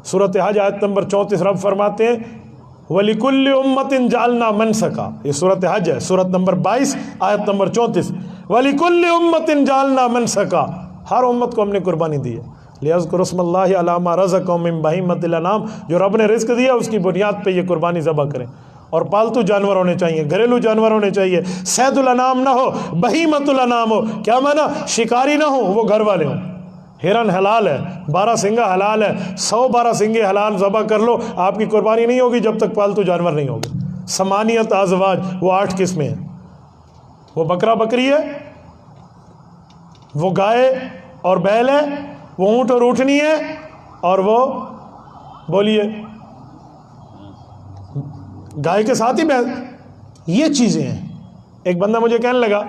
सूरत हज आयत नंबर 34 रब फरमाते हैं वलिकुल्लि उम्मतिन जालना मनसका, ये सूरत हज है, सूरत नंबर 22 आयत नंबर 34, वलिकुल्लि उम्मतिन जालना मनसका, हर उम्मत को हमने कुर्बानी दी है, लियज़्कुरु रस्मल्लाहि अला मा रज़क़हुम मिन बहीमतिल अनाम, जो रब ने रिज़्क़ दिया उसकी बुनियाद पे ये कुर्बानी ज़बह करें। और पालतू जानवर होने चाहिए, घरेलू जानवर होने चाहिए, सैदुल अनाम ना हो, बहीमतुल अनाम हो, क्या माना, शिकारी ना हो, वो घर वाले हों। हिरन हलाल है, 12 सिंगा हलाल है, 112 सिंगे हलाल ज़बह कर लो, आपकी कुर्बानी नहीं होगी जब तक पालतू जानवर नहीं होगे। समानियत आज़वाज, वो 8 किस्में हैं, वो बकरा बकरी है, वो गाय और बैल है, वो ऊँट और ऊँटनी है, और वो बोलिए गाय के साथ ही भैंस, ये चीज़ें हैं। एक बंदा मुझे कहने लगा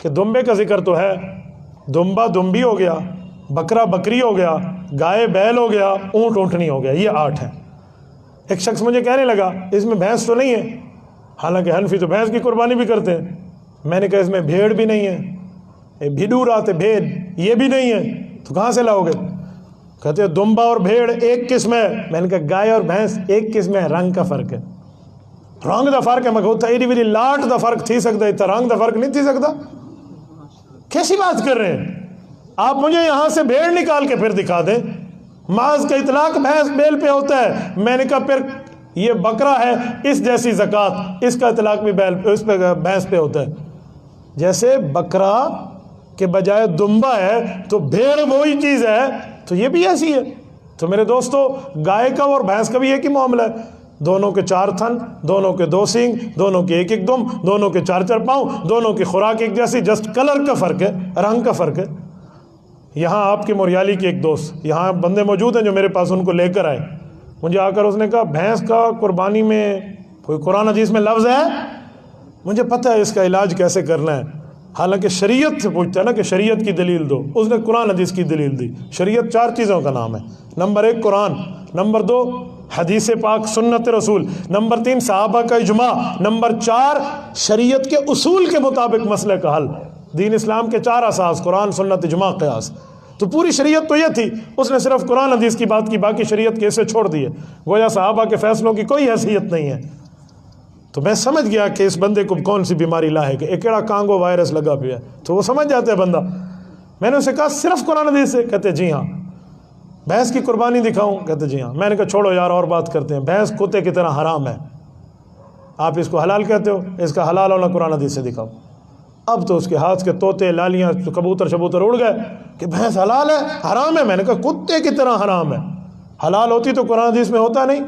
कि दुम्बे का जिक्र तो है, दुम्बा दुम्बी हो गया, बकरा बकरी हो गया, गाय बैल हो गया, ऊँट ऊँटनी हो गया, ये 8 हैं। एक शख्स मुझे कहने लगा इसमें भैंस तो नहीं है, हालांकि हनफी तो भैंस की कुर्बानी भी करते हैं। मैंने कहा इसमें भेड़ भी नहीं है, भिडूर आते भेड़, ये भी नहीं है, तो कहाँ से लाओगे? कहते हैं दुम्बा और भेड़ एक किस्म है। मैंने कहा गाय और भैंस एक किस्म है, रंग का फ़र्क है, रंग का फ़र्क है। मैं कहता एडी मेरी लाट का फ़र्क थी सकता, इतना रंग का फ़र्क नहीं थी सकता। कैसी बात कर रहे हैं आप? मुझे यहाँ से भेड़ निकाल के फिर दिखा दें, माज का इतलाक भैंस बैल पे होता है। मैंने कहा फिर ये बकरा है, इस जैसी ज़कात, इसका इतलाक भी बैल इस पे भैंस पे होता है। जैसे बकरा के बजाय दुम्बा है तो भेड़ वही चीज़ है, तो ये भी ऐसी है। तो मेरे दोस्तों, गाय का और भैंस का भी एक ही मामला है, दोनों के 4 थन, दोनों के 2 सींग, दोनों के 1-1 दुम, दोनों के 4-4 पाँव, दोनों की खुराक एक जैसी, जस्ट कलर का फ़र्क है, रंग का फ़र्क है। यहाँ आपकी मोरियाली की एक दोस्त, यहाँ बंदे मौजूद हैं जो मेरे पास उनको लेकर आए, मुझे आकर उसने कहा भैंस का कुर्बानी में कोई कुरान हदीस में लफ्ज़ है? मुझे पता है इसका इलाज कैसे करना है, हालांकि शरीयत से पूछता है ना कि शरीयत की दलील दो, उसने कुरान हदीस की दलील दी। शरीयत 4 चीज़ों का नाम है, नंबर 1 कुरान, नंबर 2 हदीस पाक सुन्नत रसूल, नंबर 3 सहाबा का इजमा, नंबर 4 शरीयत के उसूल के मुताबिक मसले का हल। दीन इस्लाम के 4 असास, कुरान सुन्नत इजमा क़यास। तो पूरी शरीयत तो ये थी, उसने सिर्फ कुरान हदीस की बात की, बाकी शरीयत कैसे छोड़ दी है, गोया सहाबा के फैसलों की कोई हैसियत नहीं है। तो मैं समझ गया कि इस बंदे को कौन सी बीमारी लाएगी, एक एड़ा कांगो वायरस लगा पिया है, तो वो समझ जाता है बंदा। मैंने उसे कहा सिर्फ कुरान हदीस से? कहते जी हाँ। भैंस की कुर्बानी दिखाऊं? कहते जी हाँ। मैंने कहा छोड़ो यार और बात करते हैं, भैंस कुत्ते की तरह हराम है, आप इसको हलाल कहते हो, इसका हलाल होना कुरान हदीस से दिखाओ। अब तो उसके हाथ के तोते लालियाँ कबूतर शबूतर उड़ गए कि भैंस हलाल है, हराम है। मैंने कहा कुत्ते की तरह हराम है, हलाल होती तो कुरान हदीस में होता नहीं।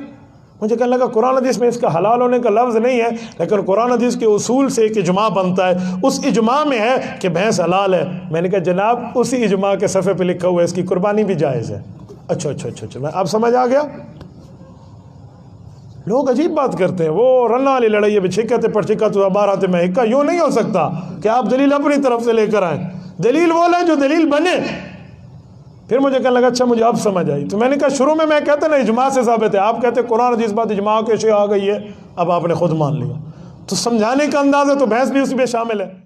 मुझे कहने लगा कुरान हदीस में इसका हलाल होने का लफ्ज़ नहीं है, लेकिन कुरान हदीस के उसूल से एक इजमा बनता है, उस इजमा में है कि भैंस हलाल है। मैंने कहा जनाब उसी इजमा के सफ़े पे लिखा हुआ है इसकी कुर्बानी भी जायज़ है। अच्छा, मैं अब समझ आ गया। लोग अजीब बात करते हैं, वो रन्ना वाली लड़ाई है, छिक्का पर छिक्का तो 12 आते मैं हिक्का, यूँ नहीं हो सकता कि आप दलील अपनी तरफ से लेकर आए, दलील वो लें जो दलील बने। फिर मुझे कहने लगा अच्छा मुझे अब समझ आई। तो मैंने कहा शुरू में मैं कहता ना इजमा से साबित है, आप कहते कुरान हदीस बात इजमा के आ गई है, अब आपने खुद मान लिया। तो समझाने का अंदाज़ है तो भैंस भी उसी में शामिल है।